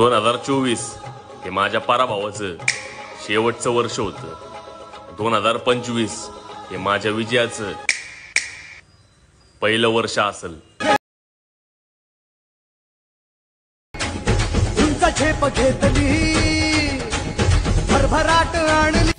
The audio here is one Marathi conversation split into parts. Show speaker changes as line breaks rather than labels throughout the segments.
2024 हे माझ्या पराभवाचं शेवटचं वर्ष होतं. 2025 हे माझ्या विजयाचं पहिलं वर्ष असेल.
तुमचा झेप घेतली भरभराट आणली.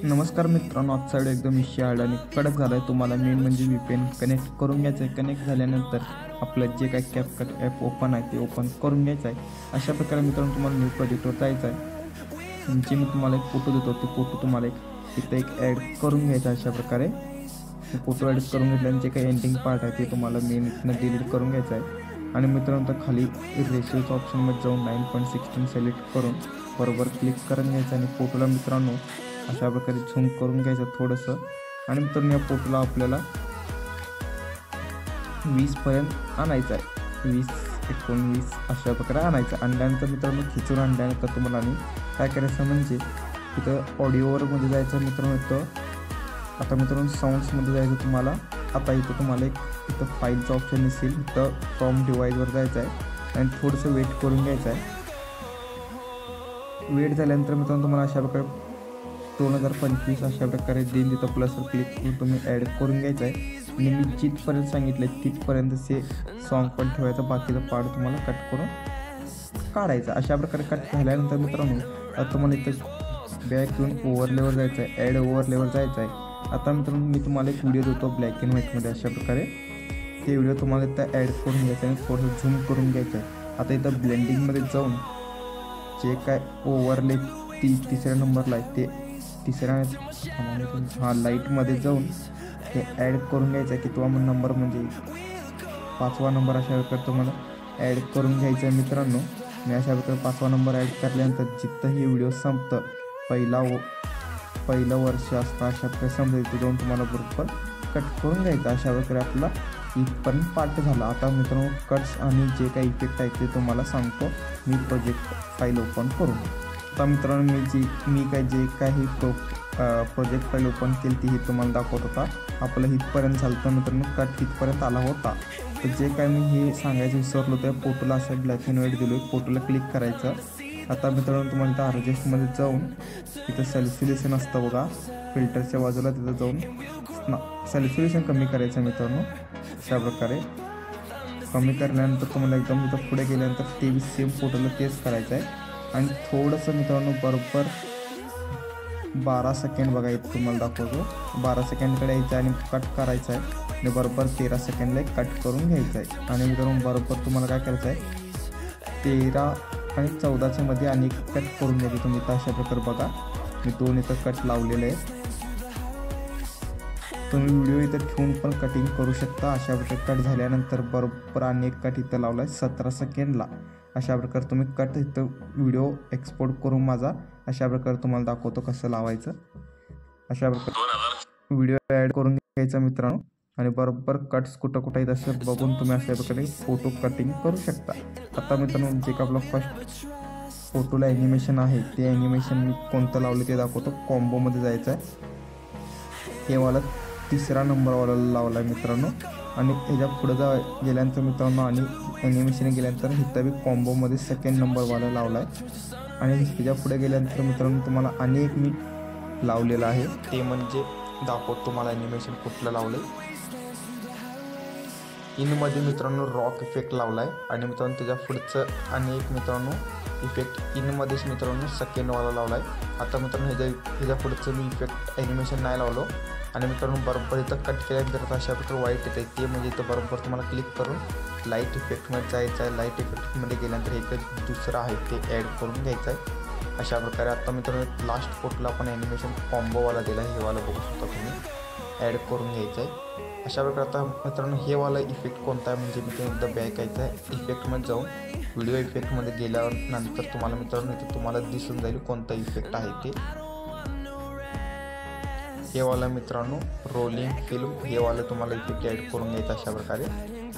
नमस्कार मित्रांनो, आजचा व्हिडिओ एकदम विषय आणि कडक झाला आहे. तुम्हाला मेन म्हणजे VPN कनेक्ट करून घ्यायचं आहे. कनेक्ट झाल्यानंतर आपलं जे काही CapCut ॲप ओपन आहे ते ओपन करून घ्यायचं आहे. अशा प्रकारे मित्रांनो तुम्हाला न्यू प्रोजेक्टवर जायचं आहे. जे मी तुम्हाला एक फोटो देतो ते फोटो तुम्हाला इथं एक ॲड करून घ्यायचा. अशा प्रकारे फोटो ॲड करून घेतल्याने जे काही एंडिंग पार्ट आहे ते तुम्हाला मेन इथनं डिलीट करून घ्यायचं आहे. आणि मित्रांनो तर खाली रेशिओच्या ऑप्शनमध्ये जाऊन 9.16 सिलेक्ट करून बरोबर क्लिक करून घ्यायचं आणि फोटोला मित्रांनो अशा प्रकारे झूम करून घ्यायचं थोडंसं. आणि मित्रांनो या फोटोला आपल्याला 20 पर्यंत आणायचं आहे. 20, 19 अशा प्रकारे आणायचं. आणल्यानंतर मित्रांनो खिचून आणल्यानंतर तुम्हाला आणि काय करायचं म्हणजे इथं ऑडिओवरमध्ये जायचं मित्रांनो. आता मित्रांनो साऊंड्समध्ये जायचं तुम्हाला. आता इथं तुम्हाला इथं फाईलचं ऑप्शन दिसेल. इथं फ्रॉम डिव्हाइसवर जायचं आहे आणि थोडंसं वेट करून घ्यायचं आहे. वेट झाल्यानंतर मित्रांनो तुम्हाला अशा प्रकारे 2025 अशा प्रकारे देईन. तिथं प्लसवर क्लिक करून तुम्ही ॲड करून घ्यायचं आहे. आणि मी जिथपर्यंत सांगितलं आहे तिथपर्यंतचे सॉन्ग पण ठेवायचं. बाकीचं पार्ट तुम्हाला कट करून काढायचं. अशा प्रकारे कट झाल्यानंतर मित्रांनो आता तुम्हाला इथं बॅक येऊन ओव्हरलेवर जायचं आहे. ॲड ओव्हरलेवर जायचं आहे. आता मित्रांनो मी तुम्हाला एक व्हिडिओ देतो ब्लॅक अँड व्हाईटमध्ये. अशा प्रकारे ते व्हिडिओ तुम्हाला इथं ॲड करून घ्यायचं आहे आणि थोडंसं झूम करून घ्यायचं आहे. आता इथं ब्लेंडिंगमध्ये जाऊन जे काय ओव्हरले तिसऱ्या नंबरला आहे ते तिसऱ्या लाईटमध्ये जाऊन ते ॲड करून घ्यायचं आहे. कितवा नंबर म्हणजे 5वा नंबर अशा प्रकारे तुम्हाला ॲड करून घ्यायचं आहे मित्रांनो. आणि अशा प्रकारे 5वा नंबर ॲड करल्यानंतर जिथं हे व्हिडिओ संपतं पहिलं वर्ष असतं अशा प्रकारे समजा इथे जाऊन तुम्हाला बरोबर कट करून घ्यायचं. अशा प्रकारे आपला इथपर्यंत पार्ट झाला. आता मित्रांनो कट्स आणि जे काही इफेक्ट आहेत ते तुम्हाला सांगतो मी प्रोजेक्ट फाईल ओपन करून. आता मित्रांनो मी जे काही प्रोजेक्ट फाईल ओपन केली ती हे तुम्हाला दाखवत होता. आपलं इथपर्यंत झालं तर मित्रांनो कट इथपर्यंत आला होता. तर जे काय मी हे सांगायचं विसरलो त्या फोटोला असं ब्लॅक अँड व्हाईट दिलो आहे. फोटोला क्लिक करायचं. आता मित्रांनो तुम्हाला इथं अर्जेस्टमध्ये जाऊन तिथं सॅल्युलेशन असतं बघा फिल्टरच्या बाजूला. तिथं जाऊन सॅल्युलेशन कमी करायचं मित्रांनो. अशा प्रकारे कमी करल्यानंतर तुम्हाला एकदम तिथं पुढे गेल्यानंतर ते सेम फोटोला तेच करायचं आहे. आणि थोडंसं मित्रांनो बरोबर 12 सेकंड बघा इथं तुम्हाला दाखवतो. 12 सेकंडकडे यायचं आणि कट करायचं आहे. आणि बरोबर 13 सेकंडला कट करून घ्यायचं आहे. आणि मित्रांनो बरोबर तुम्हाला काय करायचं आहे 13 आणि 14च्या मध्ये आणि कट करून घ्यायचं तुम्ही. तर अशा प्रकारे बघा मी 2 इथं कट लावलेले आहेत. तुम्ही व्हिडिओ इथं ठेवून पण कटिंग करू शकता. अशा प्रकारे कट झाल्यानंतर बरोबर आणि एक कट इथं लावला आहे 17 सेकंडला. अशा प्रकारे तुम्ही कट इथं व्हिडिओ एक्सपोर्ट करून माझा अशा प्रकारे तुम्हाला दाखवतो कसं लावायचं. अशा प्रकारे व्हिडिओ ॲड करून घ्यायचा मित्रांनो. आणि बरोबर कट्स कुठं येत असं बघून तुम्ही अशा प्रकारे फोटो कटिंग करू शकता. आता मित्रांनो जे का आपलं फर्स्ट फोटोला ॲनिमेशन आहे ते ॲनिमेशन मी कोणतं लावलं ते दाखवतो. कॉम्बोमध्ये जायचं आहे. हे वाला 3रा नंबरवाला लावला आहे मित्रांनो. आणि ह्याच्या पुढं गेल्यानंतर मित्रांनो आणि ॲनिमेशन गेल्यानंतर इथं बी कॉम्बोमध्ये 2nd नंबरवाला लावला आहे. आणि ह्याच्या पुढे गेल्यानंतर मित्रांनो तुम्हाला आणि एक मी लावलेलं आहे ते म्हणजे दाखवतो तुम्हाला ॲनिमेशन कुठलं लावलं आहे. इनमध्ये मित्रांनो रॉक इफेक्ट लावला आहे. आणि मित्रांनो त्याच्या पुढचं आणि एक मित्रांनो इफेक्ट इनमध्येच मित्रांनो 2nd वाला लावला आहे. आता मित्रांनो ह्याच्या पुढचं मी इफेक्ट ॲनिमेशन नाही लावलो. आणि मित्रांनो बरोबर इथं कट केल्यानंतर अशा प्रकारे वाईट येते ते म्हणजे इथं बरोबर तुम्हाला क्लिक करून लाईट इफेक्टमध्ये जायचं आहे. लाईट इफेक्टमध्ये गेल्यानंतर इथं दुसरं आहे ते ॲड करून घ्यायचं आहे. अशा प्रकारे आता मित्रांनो लास्ट फोटोला आपण ॲनिमेशन कॉम्बोवाला दिला आहे. हे वाला बघू शकता तुम्ही ॲड करून घ्यायचं आहे. अशा प्रकारे आता मित्रांनो हे वाला इफेक्ट कोणता आहे म्हणजे मित्रांनो एकदा बॅक यायचं आहे. इफेक्टमध्ये जाऊन व्हिडिओ इफेक्टमध्ये गेल्यानंतर तुम्हाला मित्रांनो इथं तुम्हाला दिसून जाईल कोणता इफेक्ट आहे ते. हे वाला मित्रांनो रोलिंग फिल्म हे वाला तुम्हाला इफेक्ट ॲड करून घ्यायचं. अशा प्रकारे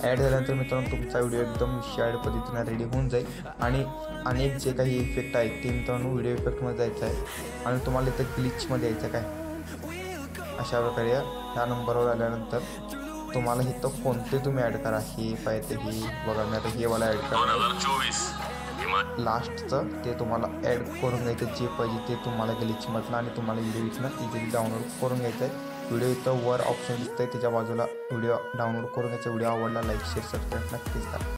ॲड झाल्यानंतर मित्रांनो तुमचा व्हिडिओ एकदम विषय पद्धतीने रेडी होऊन जाईल. आणि अनेक जे काही इफेक्ट आहेत ते मित्रांनो व्हिडिओ इफेक्टमध्ये जायचं आहे. आणि तुम्हाला इथं ग्लिचमध्ये यायचं काय अशा प्रकारे ह्या नंबरवर आल्यानंतर तुम्हाला इथं कोणते तुम्ही ॲड करा. हे पाहिजे हे बघा मी आता हे वाला ॲड करा.
2024
लास्टचं ते तुम्हाला ॲड करून घ्यायचं जे पाहिजे ते तुम्हाला ग्लिचमधलं आणि तुम्हाला व्हिडिओ इथनं इझिली डाउनलोड करून घ्यायचं आहे. व्हिडिओ इथं वर ऑप्शन दिसतं आहे त्याच्या बाजूला व्हिडिओ डाउनलोड करून घ्यायचा. व्हिडिओ आवडला लाईक शेअर सबस्क्राईब नक्कीच करा.